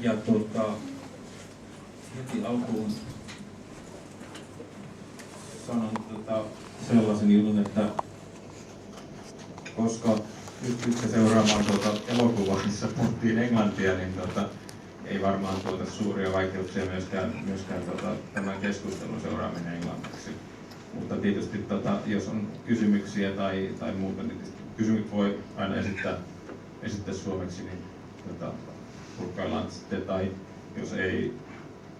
Ja heti alkuun sanon sellaisen jutun, että koska pystytte seuraamaan elokuvaa, missä puhuttiin englantia, niin ei varmaan tuota suuria vaikeuksia myöskään tämän keskustelun seuraaminen englanniksi. Mutta tietysti jos on kysymyksiä tai muuta, niin kysymykset voi aina esittää suomeksi, niin tulkkaillaan sitten, tai jos ei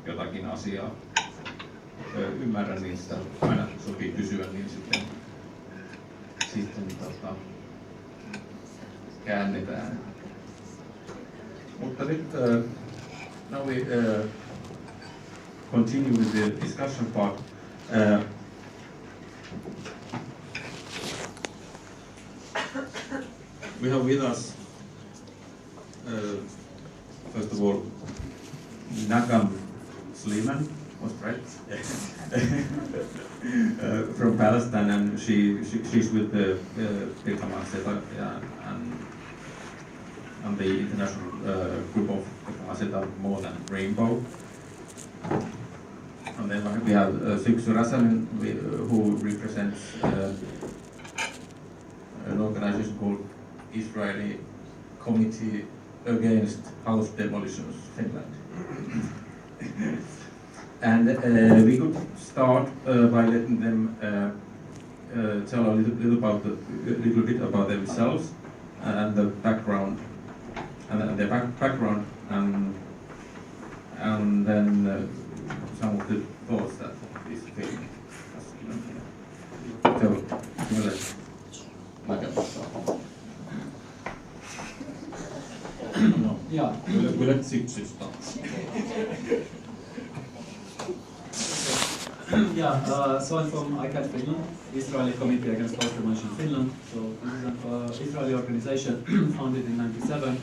jotakin asiaa ymmärrä, niin sitä aina sopii kysyä, niin sitten käännetään. Mutta nyt now we continue with the discussion part. We have with us first of all Nakam Sliman, was right? From Palestine, and she's with the Telakka and the international group of Telakka More Than Rainbow. And then we have Syksy Räsänen, who represents an organization called Israeli Committee Against House Demolitions, Finland. And we could start by letting them tell a little bit about themselves and the background, and then some of the thoughts that this film has given here. So, no. Yeah. We'll let Syksy start. So I'm from ICAHD Finland, Israeli Committee Against House Demolition Finland. So this is an Israeli organization founded in '97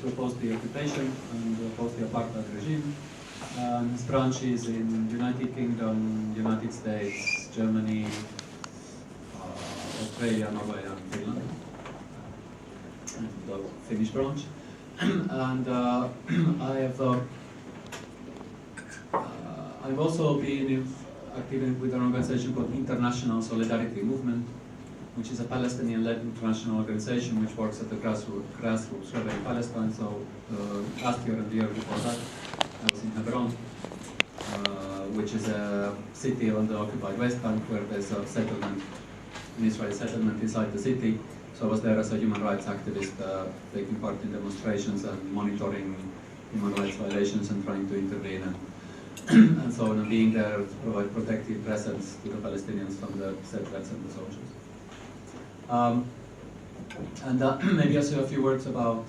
to oppose the occupation and oppose the apartheid regime. Its branches in United Kingdom, United States, Germany, Australia, Norway, and Finland. And the Finnish branch. And I've also been active with an organization called International Solidarity Movement, which is a Palestinian-led international organization which works at the grassroots level in Palestine. So last year and the year before that, I was in Hebron, which is a city on the occupied West Bank where there's a settlement, an Israeli settlement inside the city. So I was there as a human rights activist, taking part in demonstrations and monitoring human rights violations and trying to intervene and so on, and being there to provide protective presence to the Palestinians from the settlers and the soldiers. Maybe also a few words about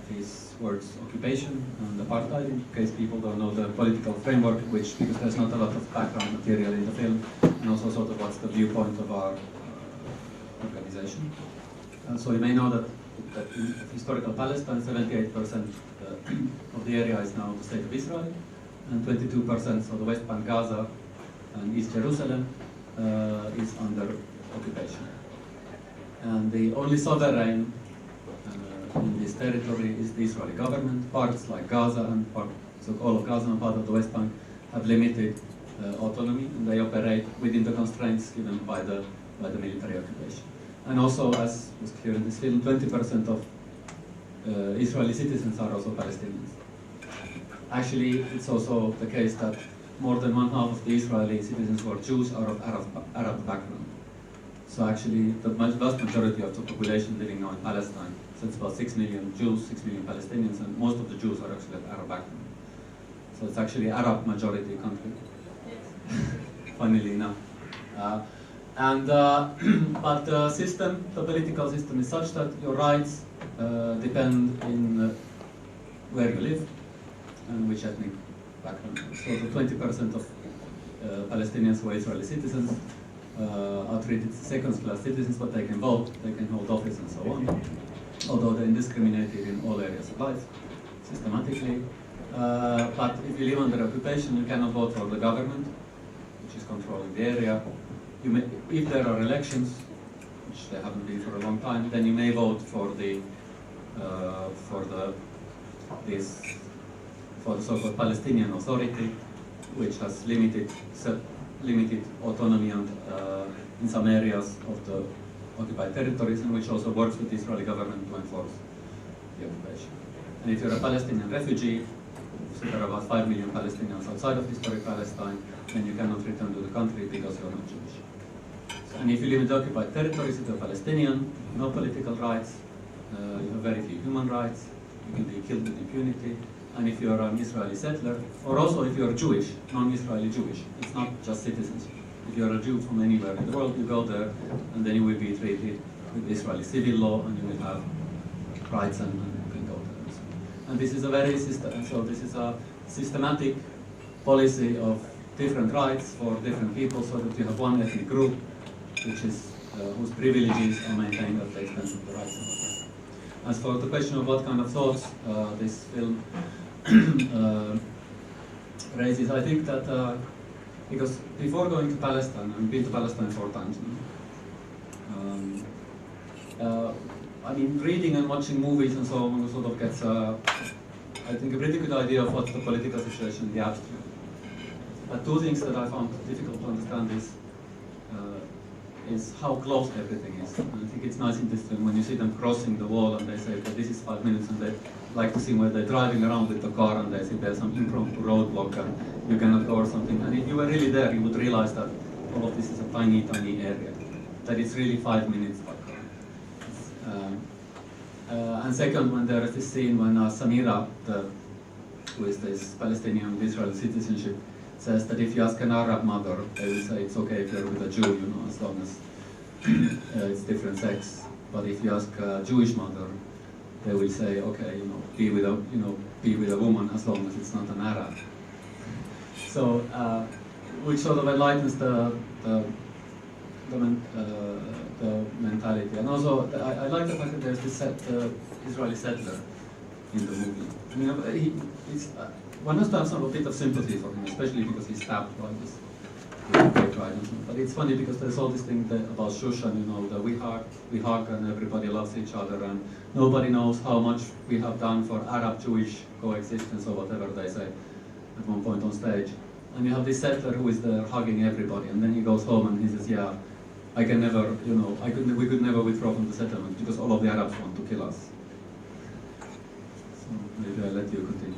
these words, occupation and apartheid, in case people don't know the political framework, because there's not a lot of background material in the film, and also sort of what's the viewpoint of our organization. So you may know that in historical Palestine, 78% of the area is now the state of Israel, and 22%, so the West Bank, Gaza, and East Jerusalem is under occupation. And the only sovereign in this territory is the Israeli government. Parts like Gaza and so all of Gaza and part of the West Bank have limited autonomy, and they operate within the constraints given by the military occupation. And also, as was clear in this film, 20% of Israeli citizens are also Palestinians. Actually, it's also the case that more than one half of the Israeli citizens who are Jews are of Arab background. So actually, the vast majority of the population living now in Palestine, so it's about 6 million Jews, 6 million Palestinians, and most of the Jews are actually of Arab background. So it's actually Arab majority country, funnily enough. But the system, the political system is such that your rights depend in where you live and which ethnic background. So the 20% of Palestinians who are Israeli citizens are treated as second-class citizens, but they can vote, they can hold office and so on, although they're discriminated in all areas of life, systematically. But if you live under occupation, you cannot vote for the government, which is controlling the area. If there are elections, which there haven't been for a long time, then you may vote for the this for the so-called Palestinian Authority, which has limited autonomy and, in some areas of the occupied territories, and which also works with the Israeli government to enforce the occupation. And if you're a Palestinian refugee, so there are about 5 million Palestinians outside of historic Palestine, then you cannot return to the country because you're not Jewish. And if you live in the occupied territories, if you're Palestinian, no political rights, you have very few human rights, you can be killed with impunity, and if you're an Israeli settler, or also if you're Jewish, non-Israeli Jewish, it's not just citizenship. If you're a Jew from anywhere in the world, you go there, and then you will be treated with Israeli civil law, and you will have rights, and you can go there. And this is a very this is a systematic policy of different rights for different people, so that you have one ethnic group, which is whose privileges are maintained at the expense of the rights of others. As for the question of what kind of thoughts this film raises, I think that because before going to Palestine, I've been to Palestine 4 times now. I mean, reading and watching movies and so on sort of gets, I think, a pretty good idea of what's the political situation in the abstract. But 2 things that I found difficult to understand is how close everything is. And I think it's nice in this film when you see them crossing the wall and they say, okay, this is 5 minutes, and they like to see where they're driving around with the car and they see there's some impromptu roadblock and you cannot go or something. And if you were really there, you would realize that all of this is a tiny, tiny area, that it's really 5 minutes by car. And second, when there is this scene when Samira, who is this Palestinian with Israeli citizenship, says that if you ask an Arab mother, they will say it's okay if you're with a Jew, you know, as long as it's different sex. But if you ask a Jewish mother, they will say, okay, you know, be with a woman as long as it's not an Arab. So, which sort of enlightens the mentality. And also, I like the fact that there's this Israeli settler in the movie. I mean, one has to have a bit of sympathy for him, especially because he's stabbed by this great trident. But it's funny because there's all this thing about Shushan, you know, that we hug and everybody loves each other, and nobody knows how much we have done for Arab-Jewish coexistence or whatever they say at one point on stage. And you have this settler who is there hugging everybody, and then he goes home and he says, yeah, I can never, you know, we could never withdraw from the settlement because all of the Arabs want to kill us. So maybe I'll let you continue.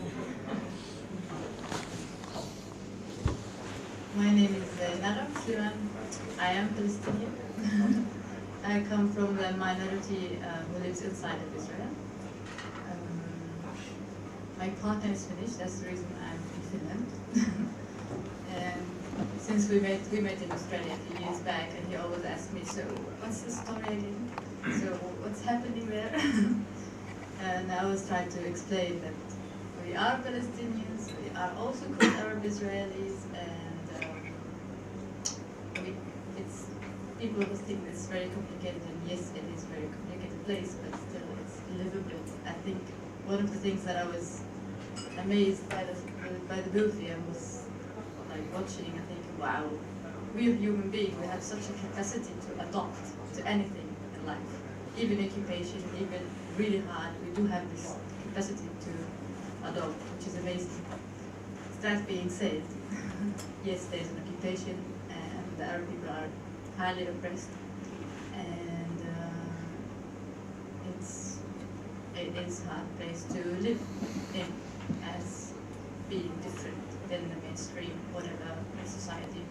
My name is Nara Suran. I am Palestinian. I come from the minority who lives inside of Israel. My partner is Finnish, that's the reason I'm in Finland. And since we met in Australia a few years back, and he always asked me, so what's the story again? So what's happening there? And I was trying to explain that we are Palestinians, we are also called Arab Israelis, and it's people who think it's very complicated, and yes, it is a very complicated place, but still it's livable. I think one of the things that I was amazed by the movie, I was like watching and thinking, wow, we are human beings, we have such a capacity to adapt to anything in life, even occupation, even really hard, we do have this capacity to adopt, which is amazing. That being said, yes, there's an occupation, and the Arab people are highly oppressed, and it is a hard place to live in, as being different than the mainstream, whatever the society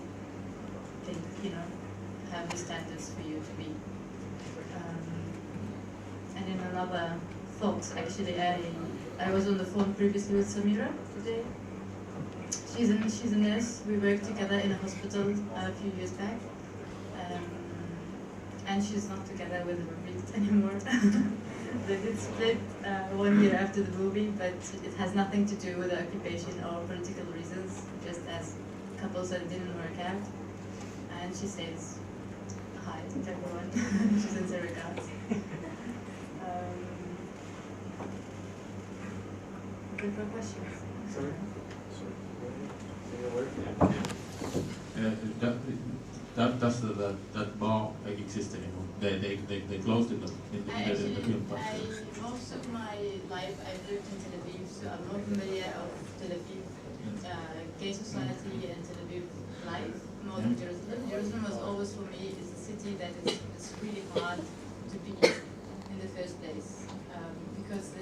think, you know, have the standards for you to be. And in another thought, actually, I was on the phone previously with Samira today. She's a nurse. We worked together in a hospital a few years back, and she's not together with Rabit anymore. They did split 1 year after the movie, but it has nothing to do with the occupation or political reasons, just as couples that didn't work out. And she says hi to everyone. She sends her regards. Different questions. Sorry? Does that bar exist anymore? They closed it in the film. Most of my life I've lived in Tel Aviv, to Almond Media of Tel Aviv Gay Society and Tel Aviv Life, north of Jerusalem. Jerusalem was always for me is a city that it's really hard to be in the first place because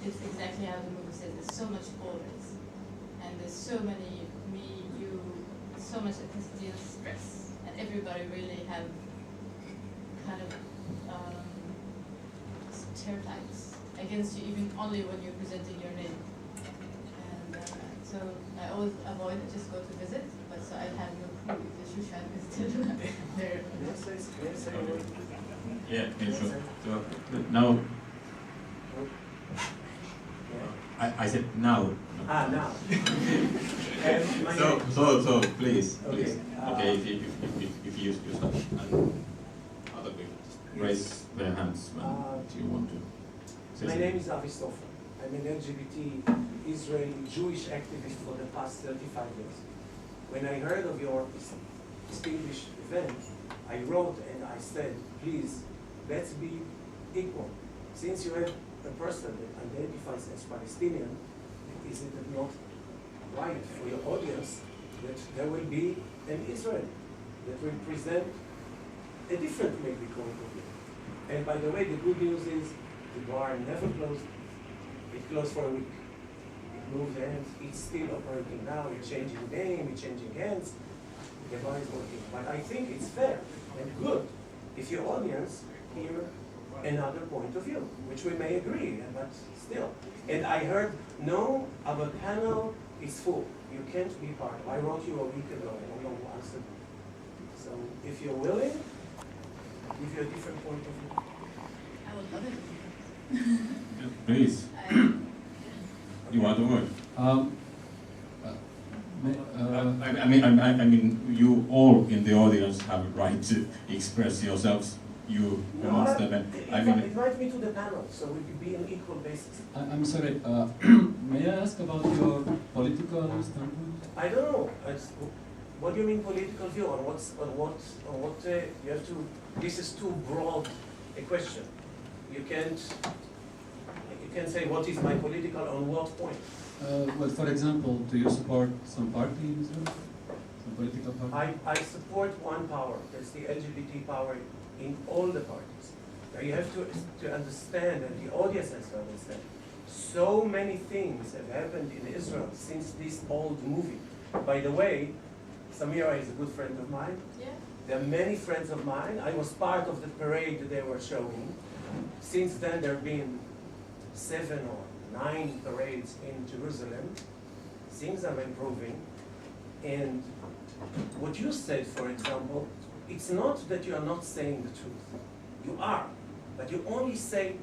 it's exactly how the movie says. There's so much borders and there's so many me, you, so much ethnicity and stress, and everybody really have kind of stereotypes against you, even only when you're presenting your name. And so I always avoid it, just go to visit, but so I have no clue if the Shushan is still there. Yeah, sure. So now, I said now. Now. So please. Okay. Okay, if you use yourself and other people raise their hands when you want to say My something. name is Avi Stofer. I'm an LGBT Israeli Jewish activist for the past 35 years. When I heard of your distinguished event, I wrote and I said, please, let's be equal. Since you have a person that identifies as Palestinian, is it not right for your audience that there will be an Israel that will present a different maybe point of view? And by the way, the good news is the bar never closed. It closed for a week. It moved hands. It's still operating now. It's changing name, it's changing hands. The bar is working. But I think it's fair and good if your audience hear another point of view, which we may agree, but still. And I heard, no, our panel is full. You can't be part of it. I wrote you a week ago. I don't know who answered. So if you're willing, I'll give you a different point of view. I would love it. Please, you want the word? I mean, you all in the audience have a right to express yourselves. You amongst them. Invite me to the panel, so we could be on equal basis. I'm sorry, may I ask about your political standpoint? I don't know. What do you mean political view? On what you have to? This is too broad a question. You can't say what is my political on what point. Well, for example, do you support some party in Israel? Some political party? I support one power. That's the LGBT power in all the parties. Now you have to understand, and the audience has to understand, so many things have happened in Israel since this old movie. By the way, Samira is a good friend of mine. Yeah. There are many friends of mine. I was part of the parade that they were showing. Since then, there have been 7 or 9 parades in Jerusalem. Things are improving. And what you said, for example, it's not that you are not saying the truth. You are. But you only say,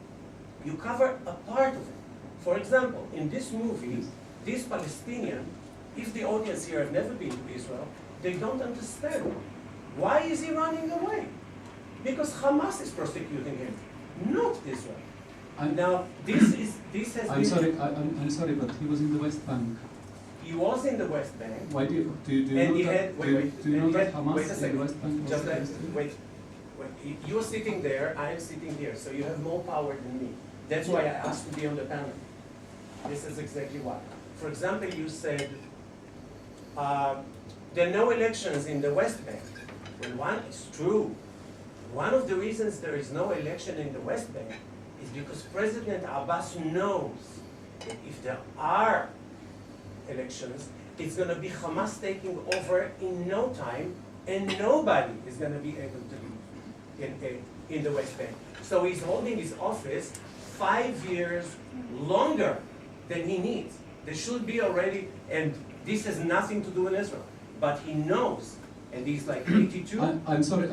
you cover a part of it. For example, in this movie, this Palestinian, if the audience here have never been to Israel, they don't understand. Why is he running away? Because Hamas is persecuting him, not Israel. Now, this has I'm been... sorry, I'm sorry, but he was in the West Bank. He was in the West Bank. Why do you And know he that? had, Do you know that Hamas wait a in the second. West Bank was Just against you? wait. You're sitting there, I am sitting here, so you have more power than me. That's why I asked to be on the panel. This is exactly why. For example, you said, there are no elections in the West Bank. Well, one is true. One of the reasons there is no election in the West Bank is because President Abbas knows that if there are elections, it's going to be Hamas taking over in no time, and nobody is going to be able to live in the West Bank. So he's holding his office 5 years longer than he needs. There should be already, and this has nothing to do with Israel, but he knows, and he's like 82. I'm sorry,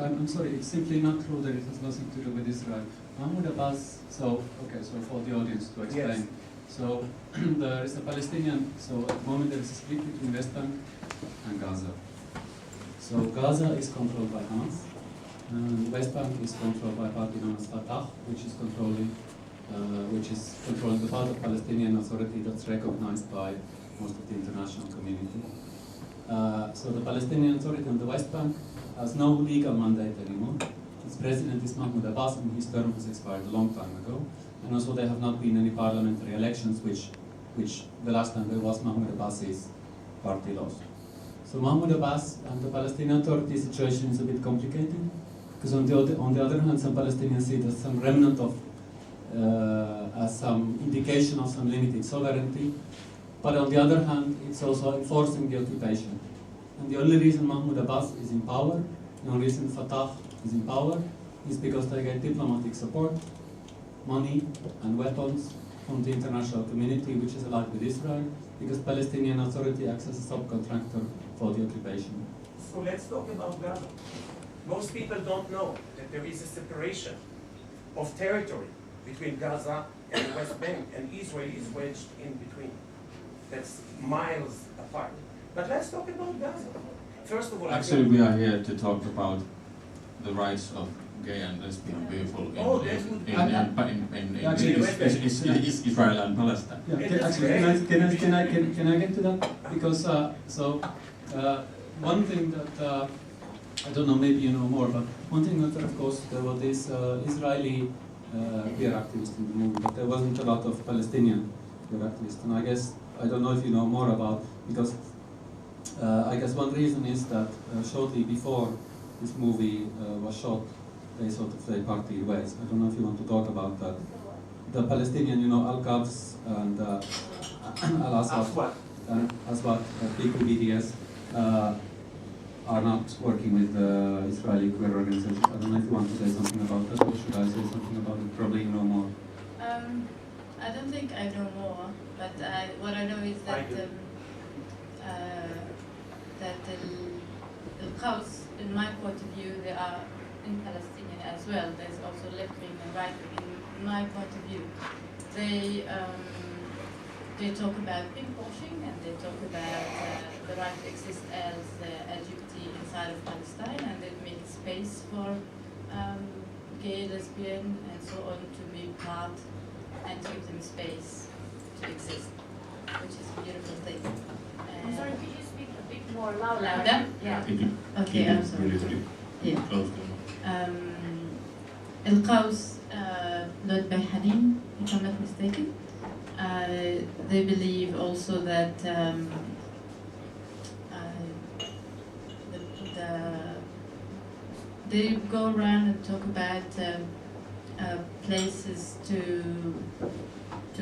it's simply not true that it has nothing to do with Israel. Mahmoud Abbas, so for the audience to explain. Yes. So there is a Palestinian, so at the moment there is a split between West Bank and Gaza. So Gaza is controlled by Hamas, and West Bank is controlled by a party known as Fatah, which is controlling the part of Palestinian Authority that's recognized by most of the international community. So the Palestinian Authority on the West Bank has no legal mandate anymore. Its president is Mahmoud Abbas, and his term has expired a long time ago. And also there have not been any parliamentary elections, which which the last time there was Mahmoud Abbas's party lost. So Mahmoud Abbas and the Palestinian Authority situation is a bit complicated, because on the other hand, some Palestinians see it as some remnant of, as some indication of some limited sovereignty, but on the other hand, it's also enforcing the occupation. And the only reason Mahmoud Abbas is in power, the only reason Fatah is in power, is because they get diplomatic support, money and weapons from the international community, which is allied with Israel, because Palestinian Authority acts as a subcontractor for the occupation. So let's talk about Gaza. Most people don't know that there is a separation of territory between Gaza and the West Bank, and Israel is wedged in between. That's miles apart. But let's talk about Gaza. First of all, Actually, we are here to talk about the rights of gay and lesbian people in Israel and Palestine. Yeah, actually, can I get to that? Because one thing that I don't know, maybe you know more, but one thing that, of course, there were these Israeli queer activists in the movement, but there wasn't a lot of Palestinian queer activists, and I don't know if you know more about, because I guess one reason is that shortly before this movie was shot, they sort of parted ways. I don't know if you want to talk about that. The Palestinian, Al-Quds and Al-Assad, Aswad, people BDS, are not working with the Israeli queer organization. I don't know if you want to say something about that, or should I say something about it? Probably you know more. I don't think I know more, but what I know is that Al-Quds, in my point of view, they are in Palestinian as well. There's also left wing and right wing. In my point of view, they talk about pinkwashing, and they talk about the right to exist as LGBT inside of Palestine, and they make space for gay, lesbian, and so on to be part and to give them space to exist, which is a beautiful thing. I'm sorry, could you speak a bit more louder? Louder? Yeah. Okay, I'm sorry. Yeah. Al-Quds, led by Hanin, if I'm not mistaken, they believe also that they go around and talk about places to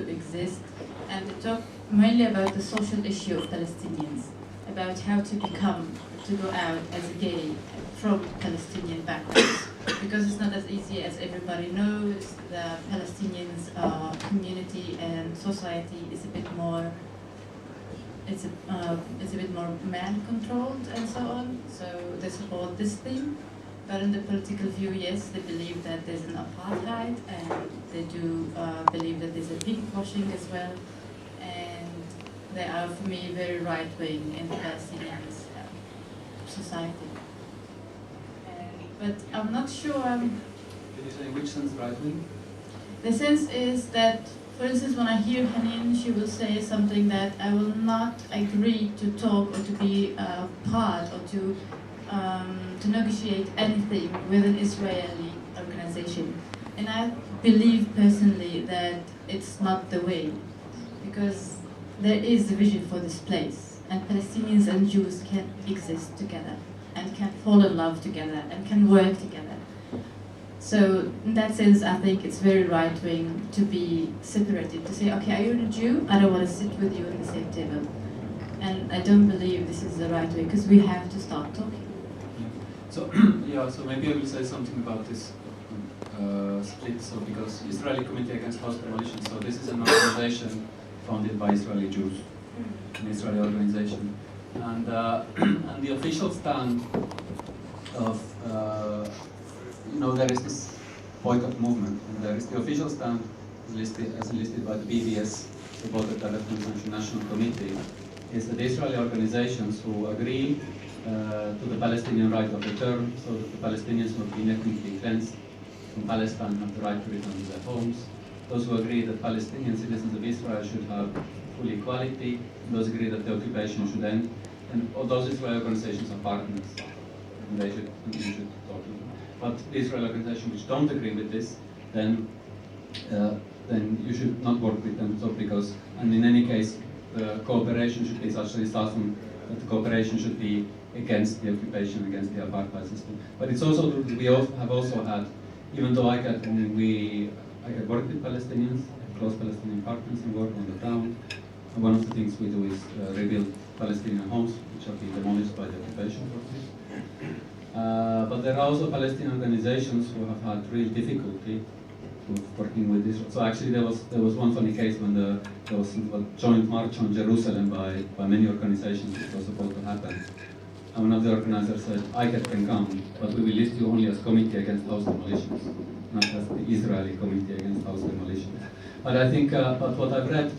exist, and they talk mainly about the social issue of Palestinians, about how to go out as a gay from Palestinian backgrounds, because it's not as easy as everybody knows. The Palestinians community and society is a bit more, it's a bit more man-controlled and so on, so they support this thing. But in the political view, yes, they believe that there's an apartheid, and they do believe that there's a pinkwashing as well, and they are, for me, very right-wing in the Palestinian society. But I'm not sure. Can you say in which sense right-wing? The sense is that, for instance, when I hear Hanin, she will say something that I will not agree to talk or to be part or to negotiate anything with an Israeli organization. And I believe personally that it's not the way, because there is a vision for this place, and Palestinians and Jews can exist together, and can fall in love together, and can work together. So in that sense, I think it's very right-wing to be separated, to say, okay, are you a Jew? I don't want to sit with you at the same table. And I don't believe this is the right way, because we have to start talking. So, so maybe I will say something about this split. So, because Israeli Committee Against House Demolition, so this is an organization founded by Israeli Jews, an Israeli organization. And the official stand of, there is this boycott movement, and there is the official stand as listed by the BDS, the Border Development National Committee, is that the Israeli organizations who agree to the Palestinian right of return, so that the Palestinians will be ethnically cleansed from Palestine, have the right to return to their homes. Those who agree that Palestinian citizens of Israel should have full equality, and those agree that the occupation should end. And all those Israeli organizations are partners, and they should talk to them. But the Israeli organizations which don't agree with this, then then you should not work with them. So because, and in any case, the cooperation should be such that that the cooperation should be against the occupation, against the apartheid system. But it's also true that we have also had, even though I get work with Palestinians, close Palestinian partners and work on the ground. And one of the things we do is rebuild Palestinian homes, which have been demolished by the occupation forces. But there are also Palestinian organizations who have had real difficulty with working with Israel. So actually there was one funny case when there was a joint march on Jerusalem by many organizations which was supposed to happen. And one of the organizers said, ICAHD can come, but we will list you only as Committee Against House Demolitions, not as the Israeli Committee Against House Demolitions. But I think, but what I've read,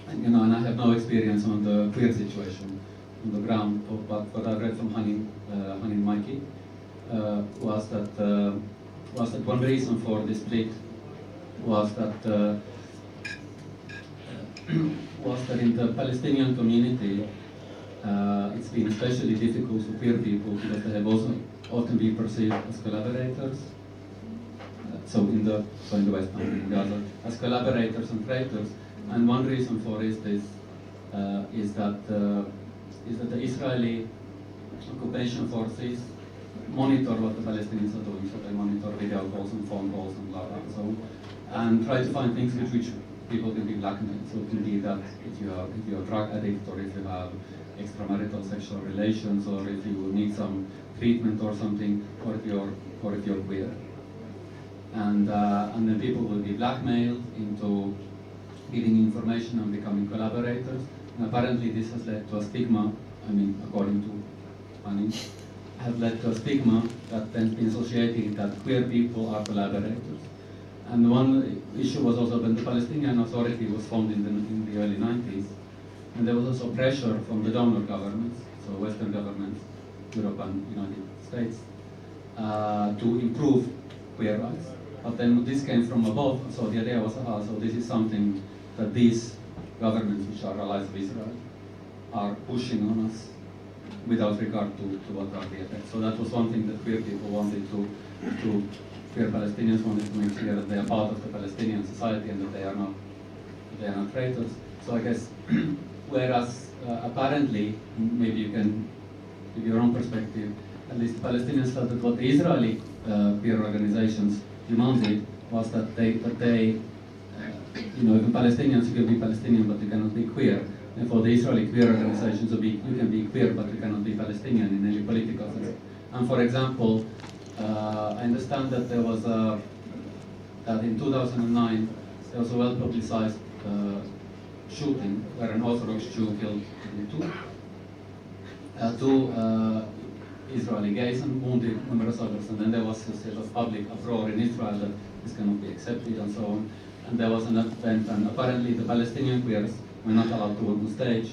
and I have no experience on the queer situation on the ground, but what I've read from Hanin Maiki was that one reason for this split was that in the Palestinian community it's been especially difficult for queer people because they have also often been perceived as collaborators. So in the West Bank, in Gaza, as collaborators and traitors. And one reason for this is that the Israeli occupation forces monitor what the Palestinians are doing. So they monitor video calls and phone calls and blah blah and so on, and try to find things with which people can be blackmailed. So it can be that if you're a drug addict, or if you have extramarital sexual relations, or if you need some treatment or something, or if you're queer. And then people will be blackmailed into giving information and becoming collaborators. And apparently this has led to a stigma, according to Fanny, have led to a stigma that then been associated that queer people are collaborators. And one issue was also when the Palestinian Authority was formed in the early 90s, and there was also pressure from the donor governments, so Western governments, Europe and United States, to improve queer rights. But then this came from above, so the idea was, so this is something that these governments, which are allies of Israel, are pushing on us without regard to what are the effects. So that was one thing that queer people wanted queer Palestinians wanted to make clear that they are part of the Palestinian society and that they are not traitors. So I guess, whereas apparently, maybe you can give your own perspective, at least the Palestinians felt that what the Israeli queer organizations demanded was that even Palestinians, you can be Palestinian but you cannot be queer. And for the Israeli queer organizations, you can be queer but you cannot be Palestinian in any political sense. And for example, I understand that there was that in 2009 there was a well-publicized shooting where an Orthodox Jew killed two Israeli gays and wounded numerous others. And then there was a sort of public uproar in Israel that this cannot be accepted and so on. And there was an event, and apparently the Palestinian queers were not allowed to go on stage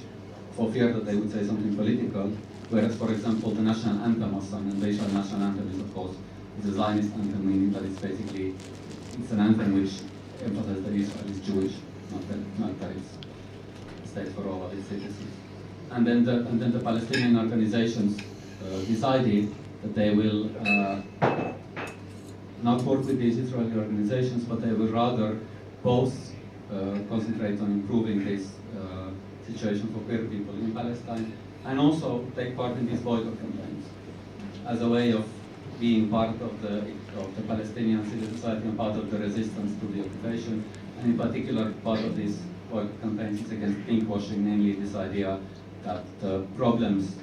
for fear that they would say something political. Whereas, for example, the national anthem was sung, and the Israeli national anthem is, of course, a Zionist anthem, meaning that it's an anthem which emphasizes that Israel is Jewish, not that it's a state for all of its citizens. And then the Palestinian organizations decided that they will not work with these Israeli organizations, but they will rather both concentrate on improving this situation for queer people in Palestine, and also take part in these boycott campaigns as a way of being part of the Palestinian civil society and part of the resistance to the occupation. And in particular, part of these boycott campaigns is against pinkwashing, namely this idea that the problems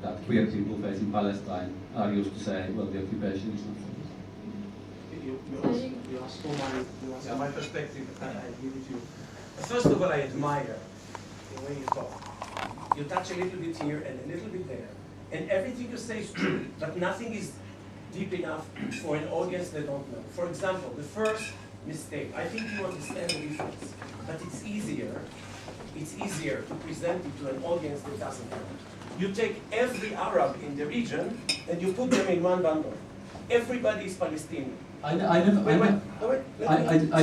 that queer people face in Palestine are used to say, well, the occupation is not You asked for my perspective, and I give it to you. First of all, I admire the way you talk. You touch a little bit here and a little bit there, and everything you say is true, but nothing is deep enough for an audience that don't know. For example, the first mistake, I think you understand the difference, but it's easier to present it to an audience that doesn't know. You take every Arab in the region and you put them in one bundle. Everybody is Palestinian. I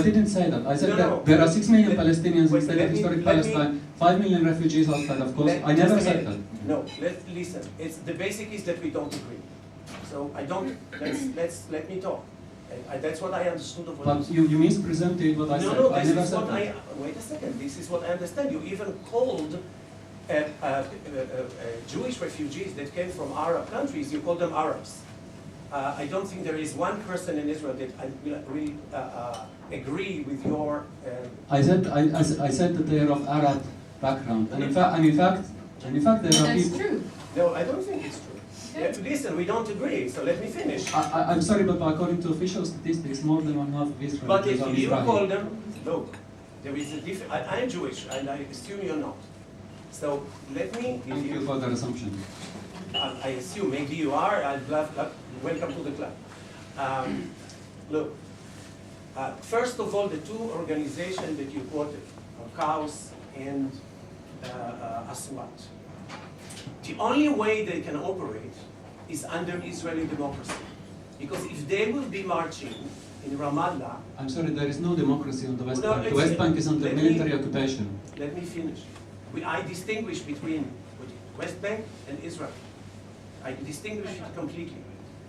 didn't say that. I said there are 6 million Palestinians in state of historic Palestine, 5 million refugees outside, of course. I never said that. No, listen. The basic is that we don't agree. So let me talk. That's what I understood of what But you mispresented what I said. No, I this never is said what that. wait a second, this is what I understand. You even called Jewish refugees that came from Arab countries, you call them Arabs. I don't think there is one person in Israel that will agree with your... I said that they are of Arab background, and in fact, there are That's people. true. No, I don't think it's true. Listen, we don't agree, so let me finish. I'm sorry, but according to official statistics, more than one half of Israel But is if on you Israel. call them, look, there is a difference. I'm Jewish, and I assume you're not. So let me give Thank you for that assumption. I assume maybe you are. Welcome to the club. Look, first of all, the two organizations that you quoted, Chaos and Aswat. The only way they can operate is under Israeli democracy. Because if they will be marching in Ramallah... I'm sorry, there is no democracy on the West No, Bank. The West Bank is under military occupation. Let me finish. I distinguish between West Bank and Israel. I distinguish it completely.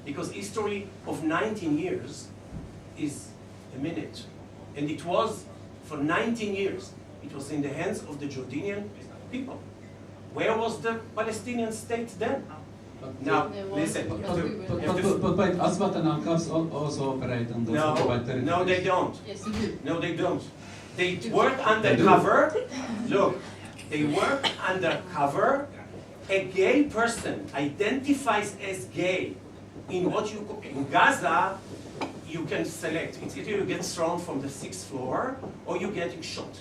Because history of 19 years is a minute. And it was, for 19 years, it was in the hands of the Jordanian people. Where was the Palestinian state then? Now, listen. But Aswat and Al-Quds also operate on those occupied territories. No, they don't. Yes, you do. No, they don't. They work undercover. Look, they work undercover. A gay person identifies as gay in in Gaza. You can select. It's either you get thrown from the 6th floor or you're getting shot.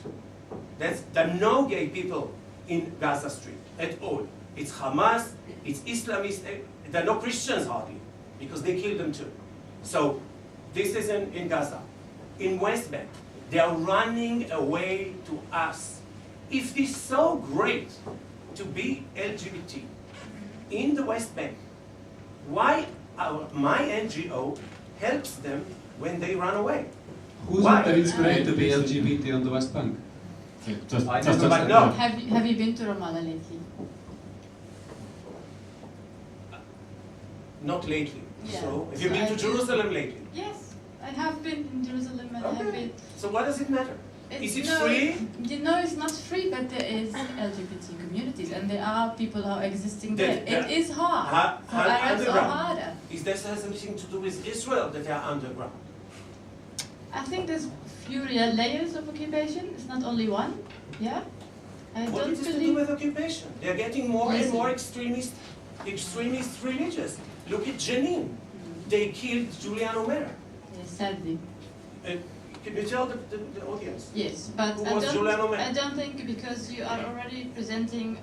There are no gay people in Gaza Strip at all. It's Hamas, it's Islamists, there are no Christians hardly, because they killed them too. So this is in Gaza. In West Bank, they are running away to us. If it's so great to be LGBT in the West Bank, why my NGO helps them when they run away? Who said that it's great to be LGBT on the West Bank? No. Have you been to Ramallah lately? Not lately. Yeah. So, have you So been to I Jerusalem lately? Yes, I have been in Jerusalem and I have been. So what does it matter? Is it no, free? No, it's not free, but there is LGBT communities and there are people who are existing there. It is hard. For Arabs or harder. Is that has anything to do with Israel that they are underground? I think there's few layers of occupation. It's not only one. Yeah. I What don't is it to do believe. with occupation? They are getting more and Listen. more extremist religious. Look at Jenin. They killed Julian Omer. Yes, sadly. Can you tell the audience? Yes, but Who was Julian Omer? I don't think, because you are already presenting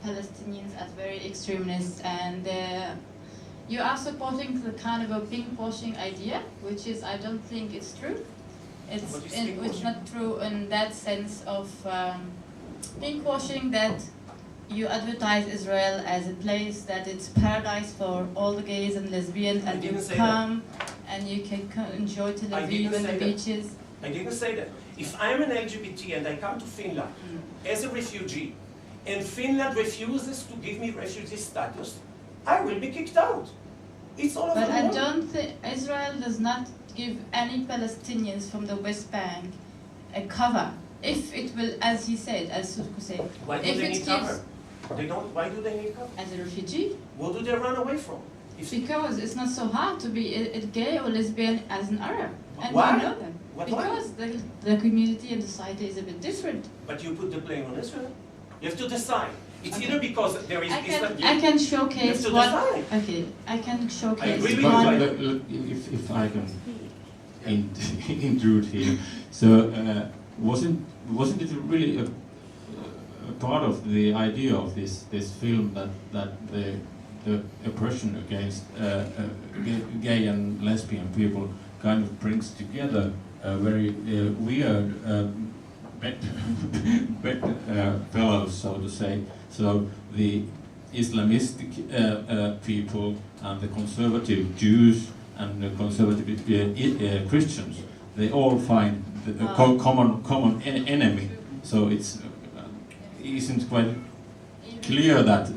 Palestinians as very extremists, and you are supporting the kind of a pinkwashing idea, which is, I don't think it's true. It's not true in that sense of pinkwashing, that you advertise Israel as a place that it's paradise for all the gays and lesbians, and you come and you can enjoy Tel Aviv and the beaches. I didn't say that. If I'm an LGBT and I come to Finland as a refugee, and Finland refuses to give me refugee status, I will be kicked out. It's all over But the I world. don't think Israel does not give any Palestinians from the West Bank a cover. If it will, as he said, as Syksy said, Why do if they it need gives cover? They don't. Why do they need cover? as a refugee, What do they run away from? because it's not so hard to be a gay or lesbian as an Arab. And Why? you know that. Why? Because the community and society is a bit different. But you put the blame on Israel. You have to decide. It's either because there is I Islam. can showcase You have to what. decide. Okay, I can showcase agree with one. you. If I can intrude here, so wasn't it really a part of the idea of this film that the oppression against gay and lesbian people kind of brings together a very weird fellows, so to say. So the Islamistic people and the conservative Jews and the conservative Christians, they all find a common enemy. So it's isn't quite clear that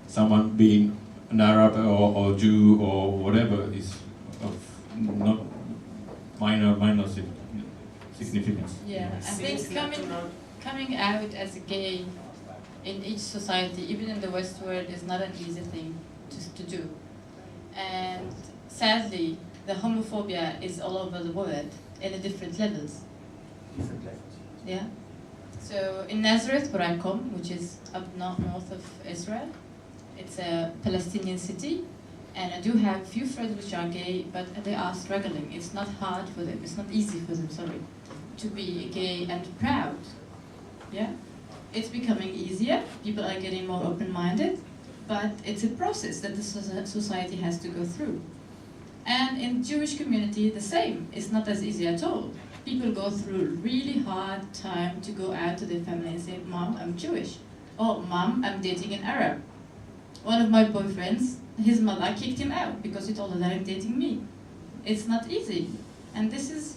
someone being an Arab or Jew or whatever is of not minor significance. Yeah, I think coming out as a gay in each society, even in the West world, is not an easy thing to do. And sadly, the homophobia is all over the world in the different levels. Different levels. Yeah. So in Nazareth, where I come, which is up north of Israel, it's a Palestinian city, and I do have a few friends which are gay, but they are struggling. It's not hard for them. It's not easy for them. Sorry, to be gay and proud. Yeah, it's becoming easier. People are getting more open-minded, but it's a process that the society has to go through. And in Jewish community, the same. It's not as easy at all. People go through a really hard time to go out to their family and say, "Mom, I'm Jewish," or "Mom, I'm dating an Arab." One of my boyfriends, his mother kicked him out because he told her that I'm dating me. It's not easy. And this is,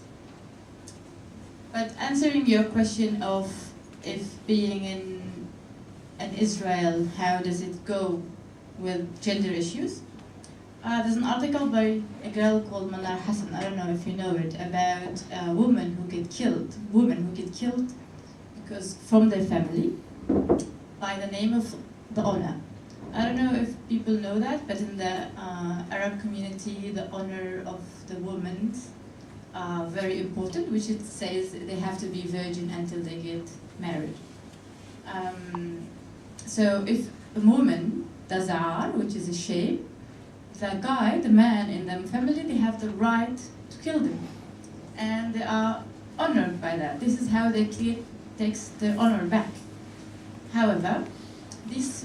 but answering your question of if being in Israel, how does it go with gender issues? There's an article by a girl called Manar Hassan, I don't know if you know it, about women who get killed because from their family by the name of the honor. I don't know if people know that, but in the Arab community, the honor of the women are very important, which it says they have to be virgin until they get married. So if a woman does ar, which is a shame, the guy, the man in the family, they have the right to kill them. And they are honored by that. This is how they takes their honor back. However, these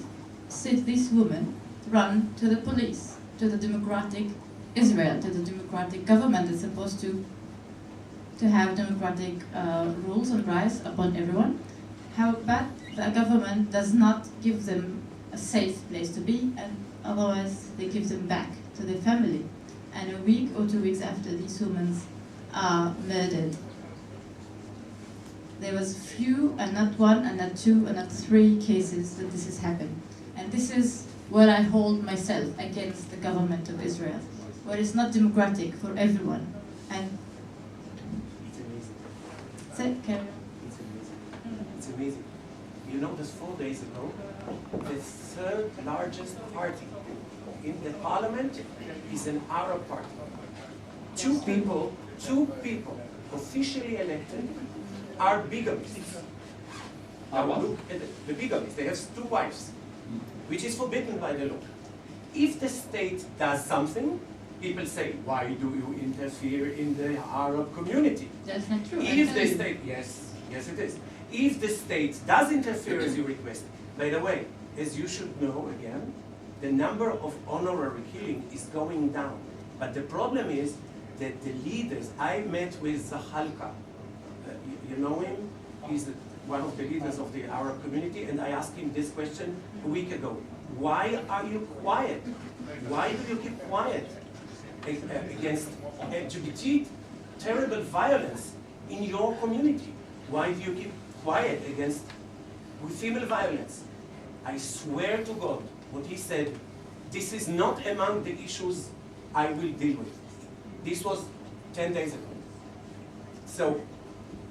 women run to the police, to the democratic Israel, to the democratic government that's supposed to have democratic rules and rights upon everyone. But the government does not give them a safe place to be, and otherwise they give them back to their family. And a week or 2 weeks after, these women are murdered. There was few, and not one, and not two, and not three cases that this has happened. And this is where I hold myself against the government of Israel, where it's not democratic for everyone. And It's amazing. say, carry on. It's amazing. It's amazing. You know, just 4 days ago, the third largest party in the parliament is an Arab party. Two people officially elected are bigamists. Now look at the bigamists. They have 2 wives, which is forbidden by the law. If the state does something, people say, "Why do you interfere in the Arab community?" That's not true. If the state, yes it is. If the state does interfere as you request, by the way, as you should know again, the number of honorary killing is going down. But the problem is that the leaders, I met with Zahalka, you know him? He's one of the leaders of the Arab community, and I asked him this question a week ago. Why are you quiet? Why do you keep quiet against LGBT terrible violence in your community? Why do you keep quiet against female violence? I swear to God, what he said, this is not among the issues I will deal with. This was 10 days ago. So,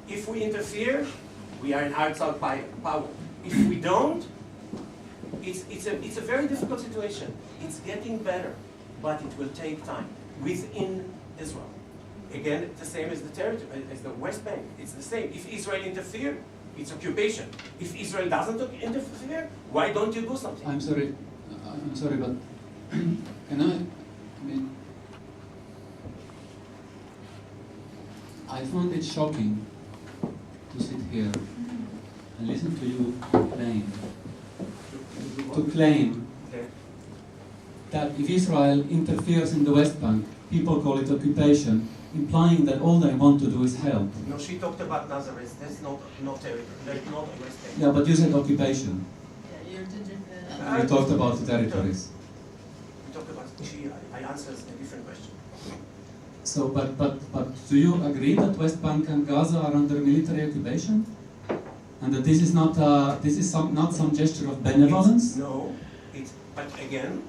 if we interfere, we are an outside power. If we don't, it's a very difficult situation. It's getting better, but it will take time within Israel. Again, it's the same as the territory, as the West Bank. It's the same. If Israel interferes, it's occupation. If Israel doesn't interfere, why don't you do something? I'm sorry, but I found it shocking to sit here and listen to you claim Okay. that if Israel interferes in the West Bank, people call it occupation, implying that all they want to do is help. No, she talked about Nazareth. That's not territory. That's not a West Bank. Yeah, but you said occupation. Yeah, you're different. And you talked about the territories. We talked about. I answered a different question. So, but do you agree that West Bank and Gaza are under military occupation, and that this is not not some gesture of benevolence? No, but again,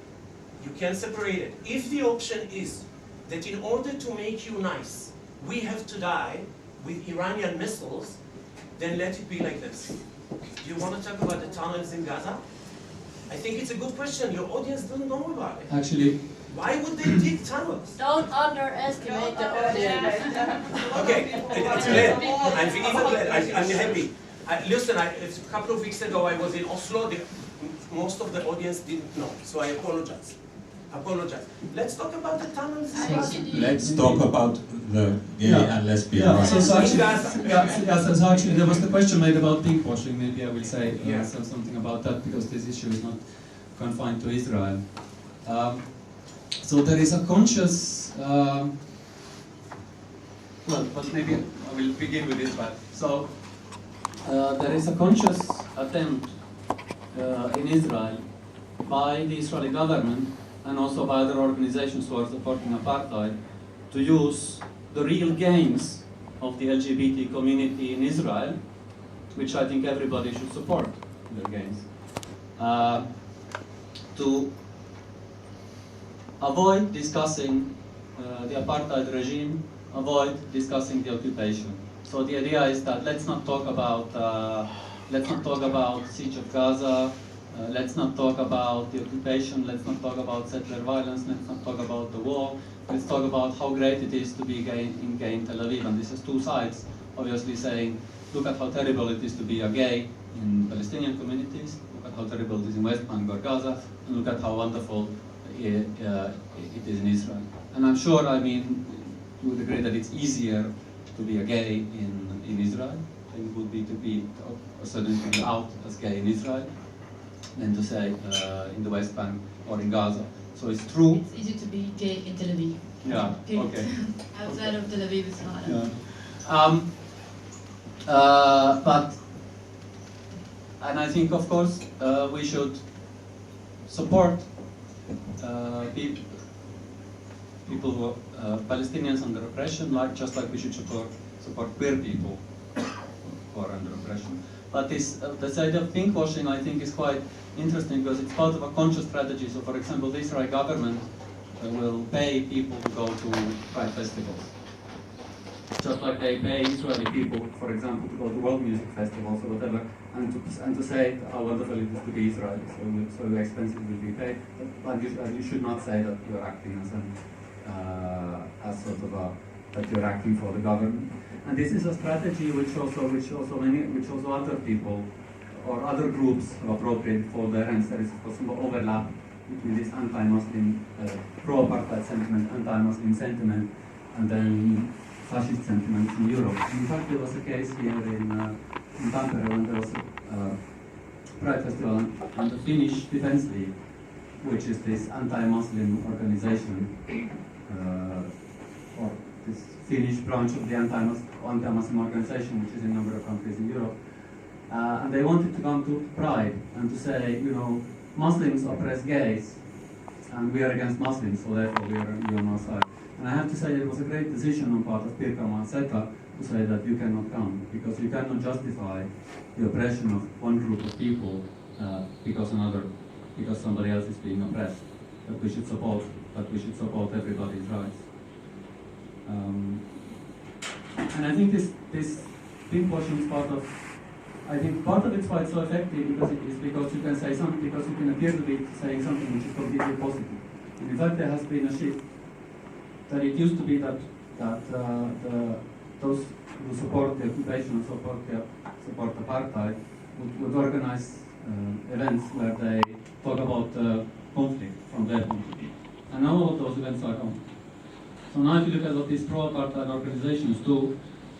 you can separate it. If the option is that in order to make you nice, we have to die with Iranian missiles, then let it be like this. Do you want to talk about the tunnels in Gaza? I think it's a good question. Your audience doesn't know about it. Actually, Why would they dig tunnels? Don't underestimate the audience. Okay, it's glad. I'm even glad. I'm happy. Listen, a couple of weeks ago I was in Oslo. Most of the audience didn't know, so I apologize. Let's talk about the tunnels. Let's talk about the gay and lesbian yeah, rights. so actually there was the question made about pinkwashing. Maybe I will say something about that, because this issue is not confined to Israel. So there is a conscious, well, but maybe I will begin with Israel. So there is a conscious attempt in Israel by the Israeli government and also by other organizations who are supporting apartheid to use the real gains of the LGBT community in Israel, which I think everybody should support their gains, to avoid discussing the apartheid regime, avoid discussing the occupation. So the idea is that let's not talk about siege of Gaza. Let's not talk about the occupation, let's not talk about settler violence, let's not talk about the war. Let's talk about how great it is to be gay in Tel Aviv. And this has two sides, obviously saying, look at how terrible it is to be a gay in Palestinian communities, look at how terrible it is in West Bank or Gaza, and look at how wonderful it is in Israel. And I'm sure, you would agree that it's easier to be a gay in Israel than it would be to be, or certainly to be out as gay in Israel, than to say in the West Bank or in Gaza. So it's true. It's easy to be gay in Tel Aviv. Yeah, okay. Outside of Tel Aviv is harder. Yeah. And I think, of course, we should support people who are Palestinians under oppression, just like we should support queer people who are under oppression. But this idea of pinkwashing, I think, is quite interesting because it's part of a conscious strategy. So, for example, the Israeli government will pay people to go to pride festivals. Just like they pay Israeli people, for example, to go to world music festivals or whatever, and to say how wonderful it is to be Israeli. So the expenses will be paid. But you should not say that you're acting that you're acting for the government. And this is a strategy which also other people or other groups have appropriated for their ends. There is of course some overlap between this anti-Muslim, pro-apartheid sentiment, anti-Muslim sentiment, and then fascist sentiments in Europe. In fact, there was a case here in Tampere when there was a Pride Festival, and the Finnish Defense League, which is this anti-Muslim organization, or this Finnish branch of the anti-Muslim organization, which is in a number of countries in Europe. And they wanted to come to Pride and to say, Muslims oppress gays, and we are against Muslims, so therefore we are on our side. And I have to say it was a great decision on part of Pirkko and Seta to say that you cannot come, because you cannot justify the oppression of one group of people because somebody else is being oppressed. That we should support everybody's rights. And I think this pinkwashing is part of it's why it's so effective, because you can say something, because you can appear to be saying something which is completely positive. And in fact, there has been a shift. That it used to be that those who support the occupation and support apartheid would organize events where they talk about conflict from their point of view. And now all of those events are gone. So now if you look at what these pro-apartheid organizations do,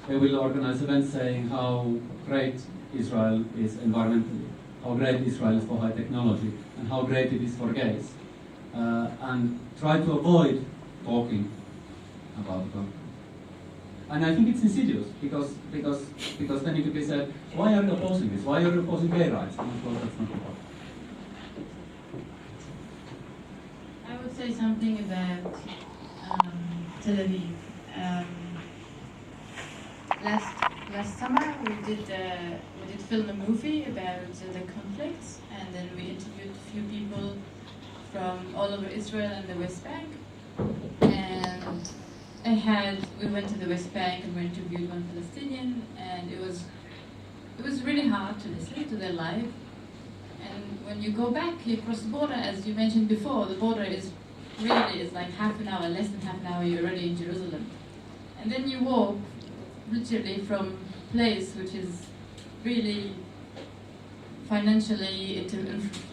they will organize events saying how great Israel is environmentally, how great Israel is for high technology, and how great it is for gays, and try to avoid talking about it. And I think it's insidious because then it could be said, why are you opposing this? Why are you opposing gay rights? And of course that's not the point. I would say something about Tel Aviv. Last summer we did film a movie about the conflicts, and then we interviewed a few people from all over Israel and the West Bank. And we went to the West Bank and we interviewed one Palestinian, and it was really hard to listen to their life. And when you go back, you cross the border, as you mentioned before, the border is like half an hour, less than half an hour, you're already in Jerusalem. And then you walk literally from a place which is really financially, into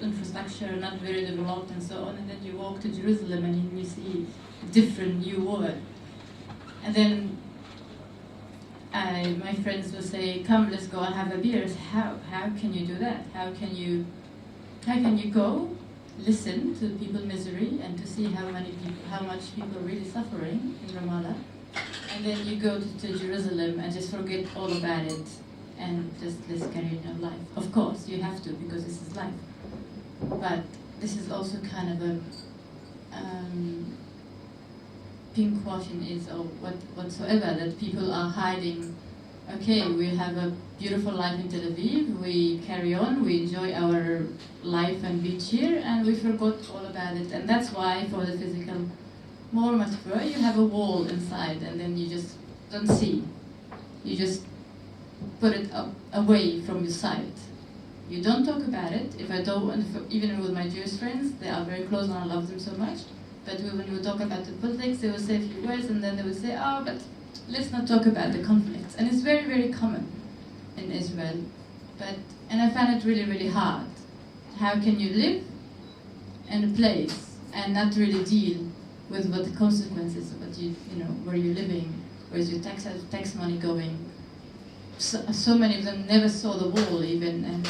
infrastructure, not very developed and so on, and then you walk to Jerusalem and you see a different new world. And then my friends will say, come, let's go and have a beer. How can you do that? How can you go, listen to people's misery and to see how much people are really suffering in Ramallah, and then you go to Jerusalem and just forget all about it and just let's carry on your life. Of course, you have to, because this is life. But this is also kind of a pinkwashing is, or whatsoever, that people are hiding. Okay, we have a beautiful life in Tel Aviv, we carry on, we enjoy our life and beach here, and we forgot all about it. And that's why for the physical more mature, you have a wall inside, and then you just don't see. You just put it away from your sight. You don't talk about it. Even with my Jewish friends, they are very close and I love them so much. But when we talk about the politics, they will say a few words and then they will say, oh, but let's not talk about the conflicts. And it's very, very common in Israel. And I find it really, really hard. How can you live in a place and not really deal with what the consequences of what where you're living, where's your tax money going? So many of them never saw the wall even, and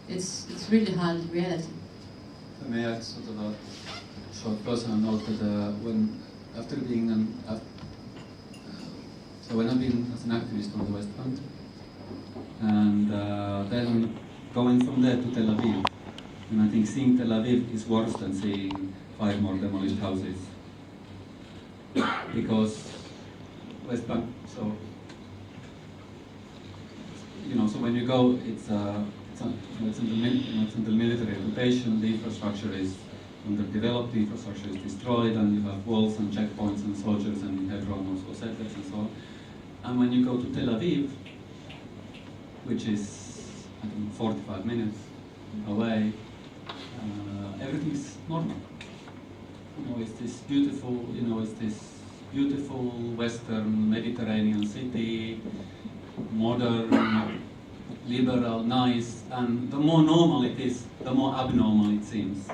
it's really hard reality. May I add sort of a short personal note that when I've been as an activist on the West Bank, and then going from there to Tel Aviv, and I think seeing Tel Aviv is worse than seeing 5 more demolished houses, because West Bank. So when you go, it's under military occupation. The infrastructure is underdeveloped, the infrastructure is destroyed, and you have walls and checkpoints and soldiers and Hebron also settlers and so on. And when you go to Tel Aviv, which is 45 minutes away, everything is normal. It's this beautiful Western Mediterranean city, modern, liberal, nice, and the more normal it is, the more abnormal it seems.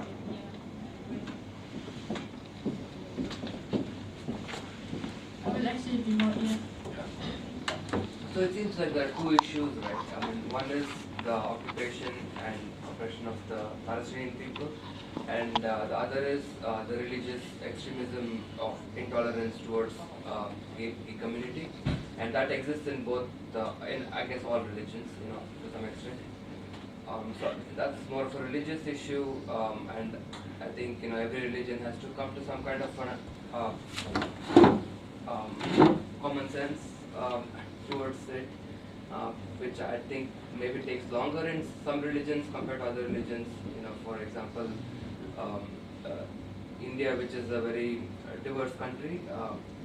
I will actually be more here. So it seems like there are two issues, right? I mean, one is the occupation and oppression of the Palestinian people, and the other is the religious extremism of intolerance towards gay community, and that exists in both in I guess all religions, to some extent. So that's more of a religious issue, and I think every religion has to come to some kind of common sense towards it, which I think maybe takes longer in some religions compared to other religions. For example, India, which is a very diverse country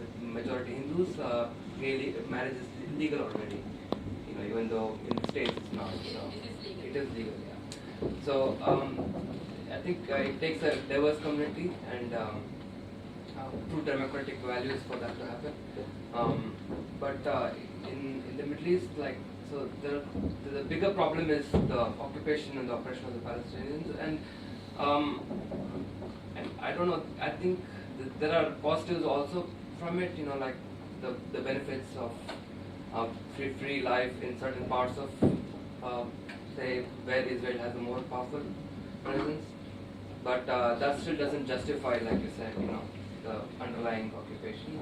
with majority Hindus, gay marriage is legal already. Even though in the States it's not. It is legal, yeah. So I think it takes a diverse community and true democratic values for that to happen. But in the Middle East, so the bigger problem is the occupation and the oppression of the Palestinians, and I don't know. I think there are positives also from it. Like the benefits of free life in certain parts of say where Israel has a more powerful presence, but that still doesn't justify, like you said, the underlying occupation.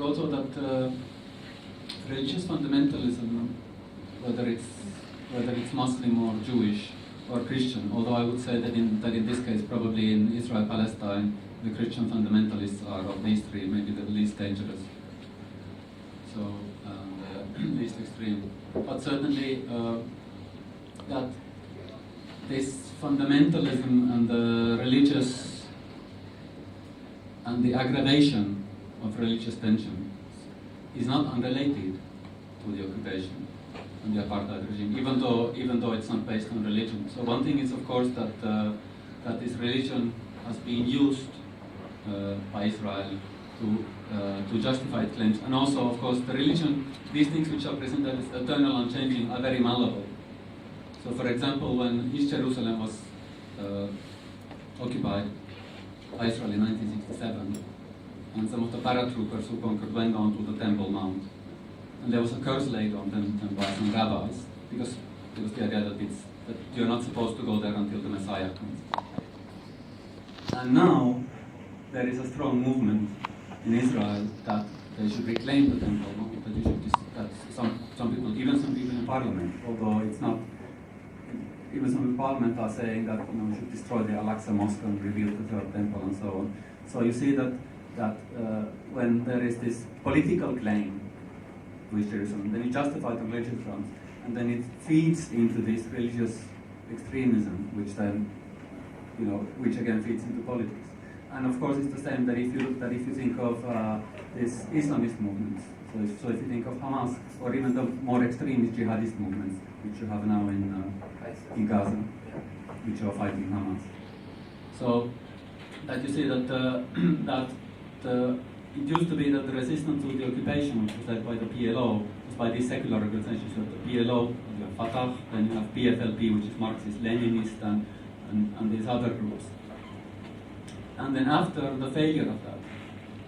Also that religious fundamentalism, whether it's Muslim or Jewish or Christian, although I would say that in this case probably in Israel Palestine the Christian fundamentalists are of these three maybe the least dangerous, so least extreme, but certainly that this fundamentalism and the religious and the aggravation of religious tension is not unrelated to the occupation and the apartheid regime, even though it's not based on religion. So one thing is, of course, that this religion has been used by Israel to justify its claims, and also, of course, the religion, these things which are presented as eternal and changing, are very malleable. So, for example, when East Jerusalem was occupied by Israel in 1967, and some of the paratroopers who conquered went on to the Temple Mount, and there was a curse laid on them by some rabbis, because there was the idea that you're not supposed to go there until the Messiah comes. And now there is a strong movement in Israel that they should reclaim the Temple Mount, that some people, even some people in parliament, although it's not, even some in parliament are saying that we should destroy the Al-Aqsa Mosque and rebuild the Third Temple and so on. So you see that when there is this political claim to East Jerusalem, then it justifies the religious grounds, and then it feeds into this religious extremism, which then, which again feeds into politics. And of course, it's the same that if you think of these Islamist movements, so if you think of Hamas, or even the more extremist jihadist movements, which you have now in Gaza, which are fighting Hamas. So that you see that it used to be that the resistance to the occupation, which was led by the PLO, was by these secular organizations. So the PLO, you have Fatah, then you have PFLP, which is Marxist-Leninist, and these other groups. And then after the failure of that,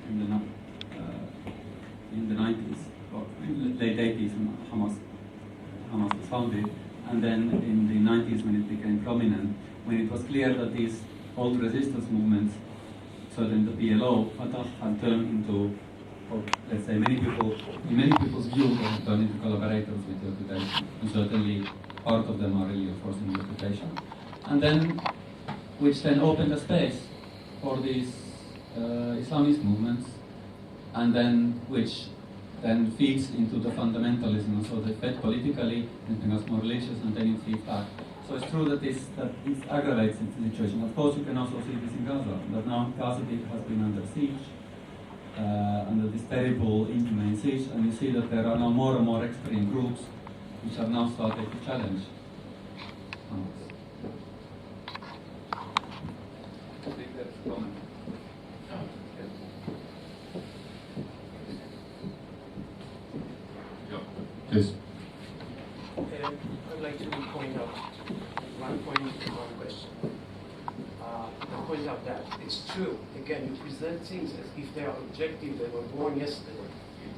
in the 90s, or in the late 80s, when Hamas was founded, and then in the 90s when it became prominent, when it was clear that these old resistance movements, certainly the PLO, Fatah, had turned into, or let's say in many people's view, they have turned into collaborators with the occupation, and certainly part of them are really enforcing the occupation. And then, which then opened a space for these Islamist movements, and then which then feeds into the fundamentalism. So they fed politically, and becomes more religious, and then it feeds back. So it's true that this aggravates the situation. Of course, you can also see this in Gaza. That now Gaza has been under siege, under this terrible, inhumane siege, and you see that there are now more and more extreme groups which have now started to challenge Hamas. Yes. I'd like to point out one question. I point out that it's true. Again, you present things as if they are objective, they were born yesterday.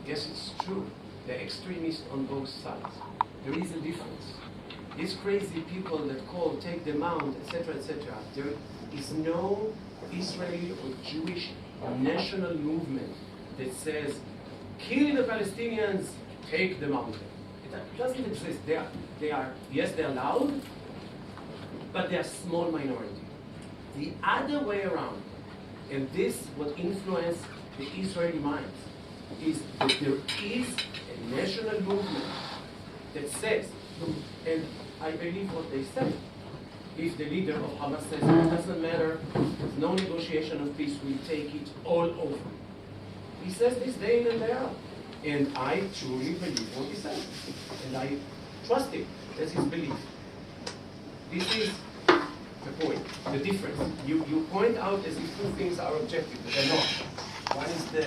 Yes, it's true. They're extremists on both sides. There is a difference. These crazy people that call, take the mount, etc., there is no Israeli or Jewish national movement that says, kill the Palestinians, take the mountain. It doesn't exist. They are, yes, they're loud, but they're a small minority. The other way around, and this what influenced the Israeli minds, is that there is a national movement that says, and I believe what they say, if the leader of Hamas says it doesn't matter, there's no negotiation of peace, we take it all over. He says this day in and day out. And I truly believe what he says. And I trust him. That's his belief. This is the point, the difference. You point out as if two things are objective, but they're not. One is the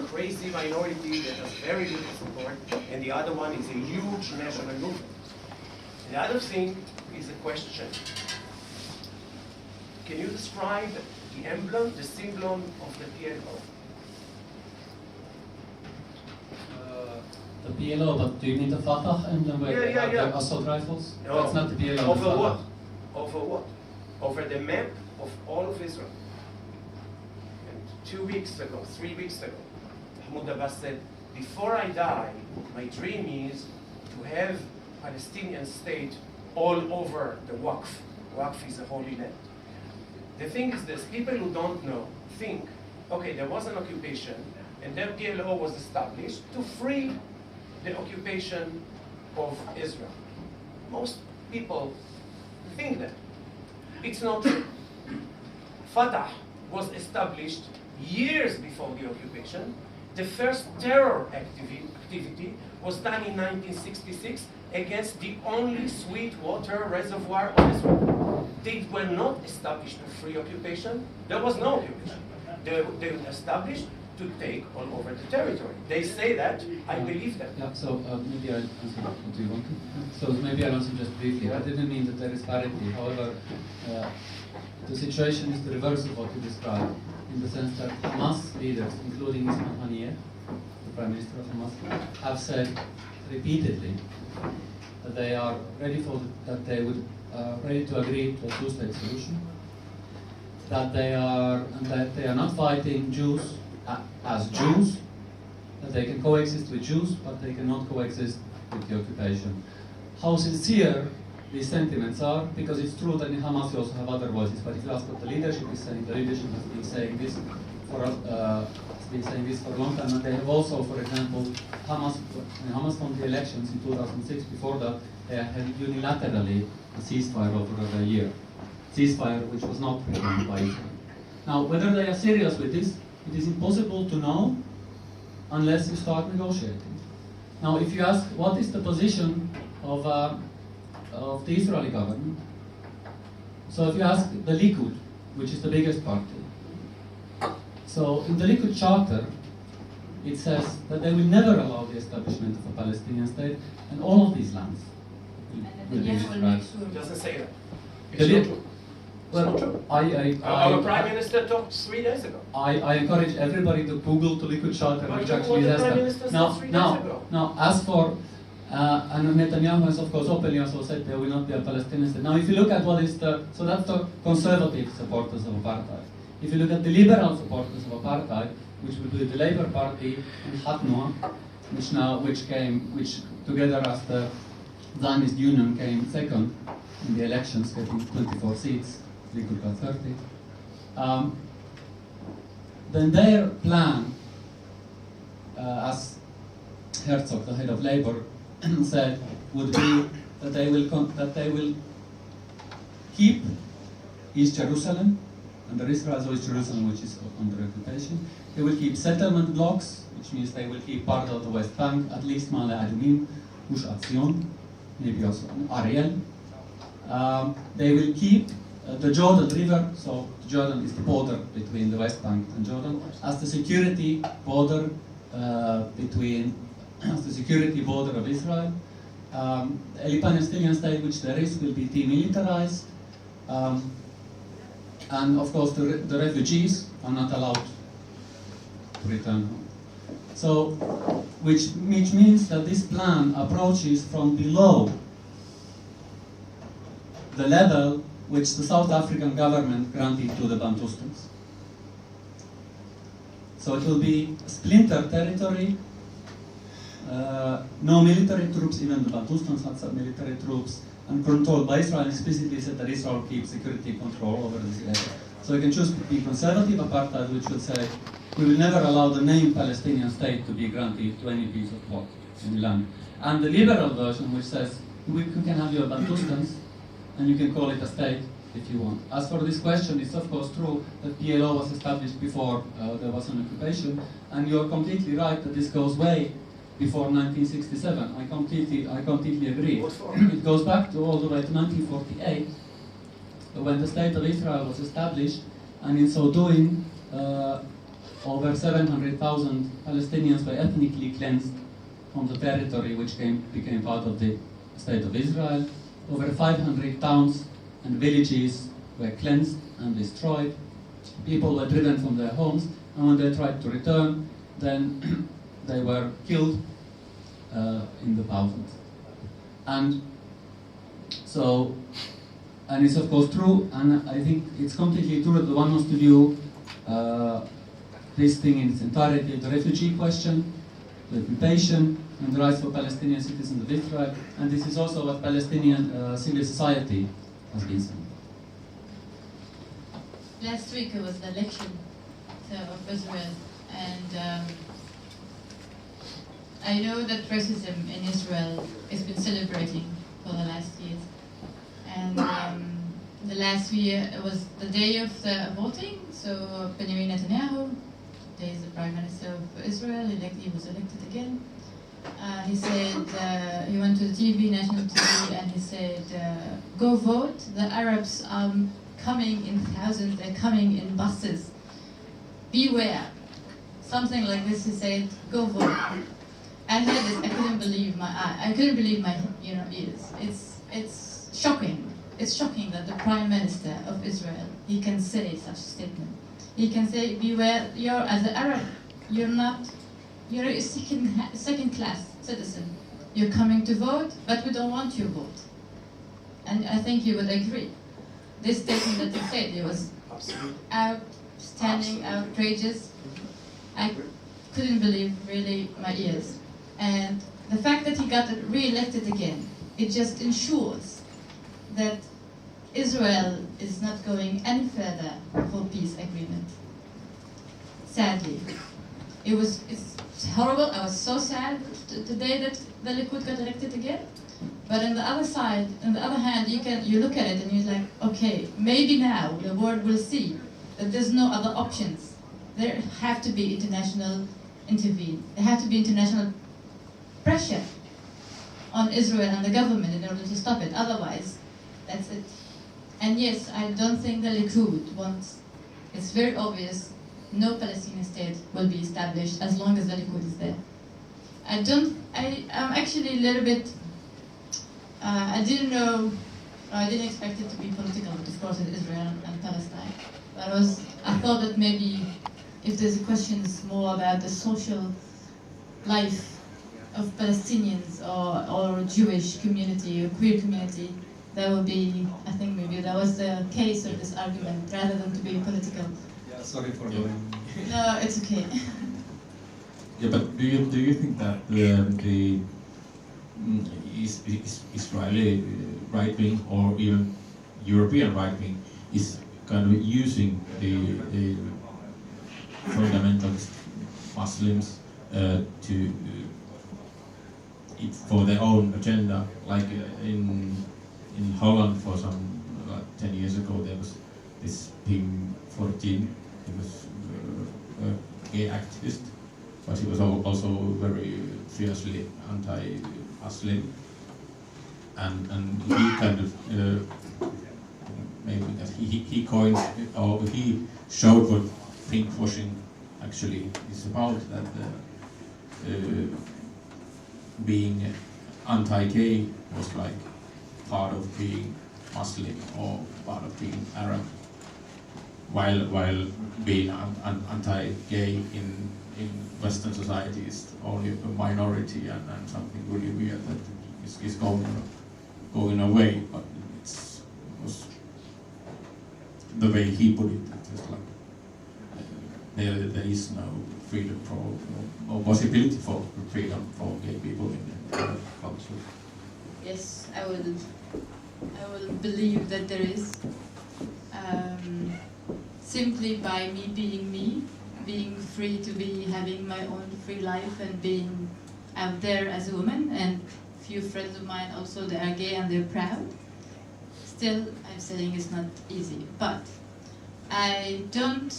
crazy minority that has very little support, and the other one is a huge national movement. The other thing is a question. Can you describe the emblem, the symbol of the PLO? The PLO, but do you mean the Fatah emblem where they have the assault rifles? No. That's not the PLO. Over what? Over what? Over the map of all of Israel. And 2 weeks ago, 3 weeks ago, Mahmoud Abbas said, before I die, my dream is to have Palestinian state all over the Waqf. Waqf is a holy land. The thing is this, people who don't know think, okay, there was an occupation, and then PLO was established to free the occupation of Israel. Most people think that. It's not true. Fatah was established years before the occupation. The first terror activity was done in 1966 against the only sweet water reservoir on Israel. They were not established to free occupation. There was no occupation. They were established to take all over the territory. They say that. I believe that. Yeah, so maybe I'll answer what you want to. So maybe I'll answer just briefly. I didn't mean that there is parity. However, the situation is the reverse of what you described, in the sense that Hamas leaders, including Ismail Haniyeh, the Prime Minister of Hamas, have said repeatedly that they are ready ready to agree to a two-state solution. That they are not fighting Jews as Jews. That they can coexist with Jews, but they cannot coexist with the occupation. How sincere these sentiments are, because it's true that in Hamas you also have other voices. But if you ask what the leadership is saying, the leadership has been saying this for a long time, and they have also, for example, when Hamas won the elections in 2006. Before that, they had unilaterally a ceasefire over a year, ceasefire which was not proclaimed by Israel. Now, whether they are serious with this, it is impossible to know unless you start negotiating. Now, if you ask what is the position of the Israeli government, so if you ask the Likud, which is the biggest party, so in the Likud charter, it says that they will never allow the establishment of a Palestinian state, and all of these lands will be Israel. It doesn't say that. The It's Li- not true. Well, It's not true. I Our Prime Minister talked 3 days ago. I encourage everybody to Google the Likud charter, But which look actually what the says Prime that. Minister said 3 days ago. Now, as for and Netanyahu has of course openly also said there will not be a Palestinian state. Now, if you look at what is so that's the conservative supporters of apartheid. If you look at the liberal supporters of apartheid, which would be the Labour Party and Hatnoa, which together as the Zionist Union came second in the elections, getting 24 seats. Likud got 30. Then their plan, as Herzog, the head of Labour, said, would be that they will keep East Jerusalem, under Israel, East Jerusalem, which is under occupation. They will keep settlement blocks, which means they will keep part of the West Bank, at least Male Adumim, Gush Atzion, maybe also Ariel. They will keep the Jordan River, so Jordan is the border between the West Bank and Jordan, as the security border as the security border of Israel. A Palestinian state, which there is, will be demilitarized. And of course, the refugees are not allowed to return home. So, which means that this plan approaches from below the level which the South African government granted to the Bantustans. So it will be a splinter territory, no military troops, even the Bantustans had some military troops, and controlled by Israel. Explicitly said that Israel keeps security control over this area. So you can choose to be conservative apartheid, which would say we will never allow the name Palestinian state to be granted to any piece of plot in land. And the liberal version, which says you can have your Bantustans and you can call it a state if you want. As for this question, it's of course true that PLO was established before there was an occupation, and you're completely right that this goes way before 1967. I completely agree. It goes back to all the way to 1948, when the State of Israel was established, and in so doing, over 700,000 Palestinians were ethnically cleansed from the territory which became part of the State of Israel. Over 500 towns and villages were cleansed and destroyed. People were driven from their homes, and when they tried to return, then they were killed in the thousands. And so, and it's of course true, and I think it's completely true that one wants to view this thing in its entirety: the refugee question, the occupation, and the rights for Palestinian citizens of Israel. And this is also what Palestinian civil society has been saying. Last week it was the election of Israel, and I know that racism in Israel has been celebrating for the last years, and last year it was the day of the voting, so Benjamin Netanyahu, today is the Prime Minister of Israel, he was elected again. He said, he went to the TV, national TV, and he said, go vote, the Arabs are coming in thousands, they're coming in buses. Beware. Something like this, he said, go vote. I heard this, I couldn't believe my eye, I couldn't believe my ears. It's shocking. It's shocking that the Prime Minister of Israel, he can say such a statement. He can say, beware, you're as an Arab, you're a second-class citizen. You're coming to vote, but we don't want your vote. And I think you would agree. This statement that he said, it was outstanding, outrageous. I couldn't believe really my ears. And the fact that he got re-elected again, it just ensures that Israel is not going any further for peace agreement. Sadly. It's horrible. I was so sad the day that the Likud got elected again. But on the other side, on the other hand, you look at it and you're like, okay, maybe now the world will see that there's no other options. There have to be international intervene. There have to be international pressure on Israel and the government in order to stop it. Otherwise, that's it. And yes, I don't think the Likud wants, it's very obvious, no Palestinian state will be established as long as the Likud is there. I'm actually a little bit, I didn't expect it to be political, but of course it's Israel and Palestine. But I thought that maybe if there's questions more about the social life of Palestinians or Jewish community or queer community, that would be, I think maybe that was the case of this argument, rather than to be political. Yeah, sorry for going. No, it's okay. Yeah, but do you think that the Israeli right wing or even European right wing is kind of using the fundamentalist Muslims to for their own agenda, like in Holland for some 10 years ago there was this Pinkwashing. He was a gay activist, but he was also very fiercely anti-Muslim, and he kind of maybe that he coined or he showed what pinkwashing actually is about, that being anti-gay was like part of being Muslim or part of being Arab, while being anti-gay in Western society is only a minority and something really weird that is going away. But was the way he put it, it's like there is no freedom for no possibility for freedom for gay people in the culture. Yes, I will believe that there is. Simply by me, being free to be having my own free life and being out there as a woman, and few friends of mine also, they are gay and they're proud. Still, I'm saying it's not easy, but I don't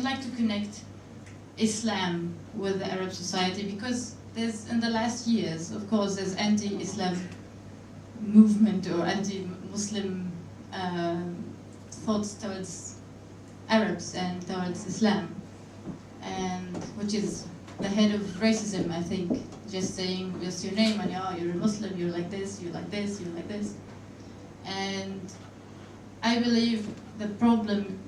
like to connect Islam with the Arab society, because there's, in the last years, of course, there's anti-Islam movement or anti-Muslim thoughts towards Arabs and towards Islam, and which is the head of racism, I think. Just saying just your name and you're a Muslim, you're like this, you're like this, you're like this. And I believe the problem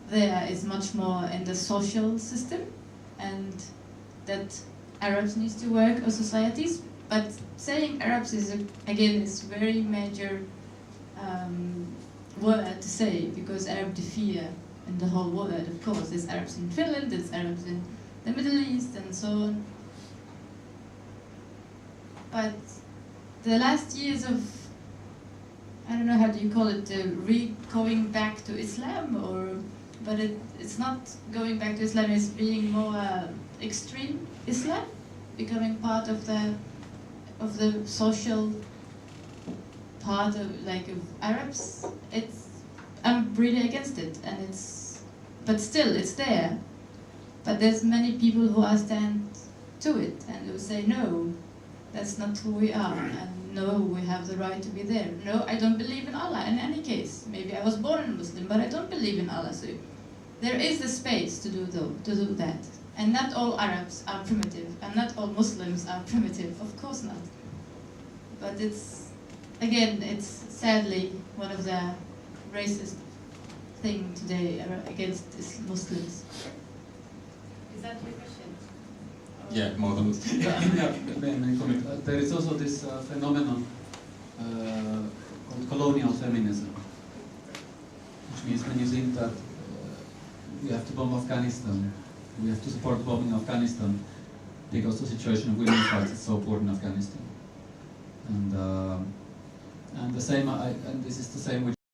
there is much more in the social system, and that Arabs needs to work or societies. But saying Arabs is, again, is very major word to say, because Arab fear in the whole world, of course. There's Arabs in Finland, there's Arabs in the Middle East, and so on. But the last years of, I don't know how do you call it, going back to Islam, but it's not going back to Islam, it's being more extreme Islam, becoming part of the social part of Arabs, I'm really against it, and but still it's there. But there's many people who are stand to it and who say no, that's not who we are, and no, we have the right to be there. No, I don't believe in Allah in any case. Maybe I was born a Muslim, but I don't believe in Allah. So there is a space to do that. And not all Arabs are primitive, and not all Muslims are primitive, of course not. But it's sadly one of the racist thing today against Muslims. Is that your question? Yeah, more than May I comment? There is also this phenomenon called colonial feminism, which means when you think that we have to bomb Afghanistan, we have to support bombing Afghanistan because the situation of women's rights is so poor in Afghanistan, and the same. And this is the same with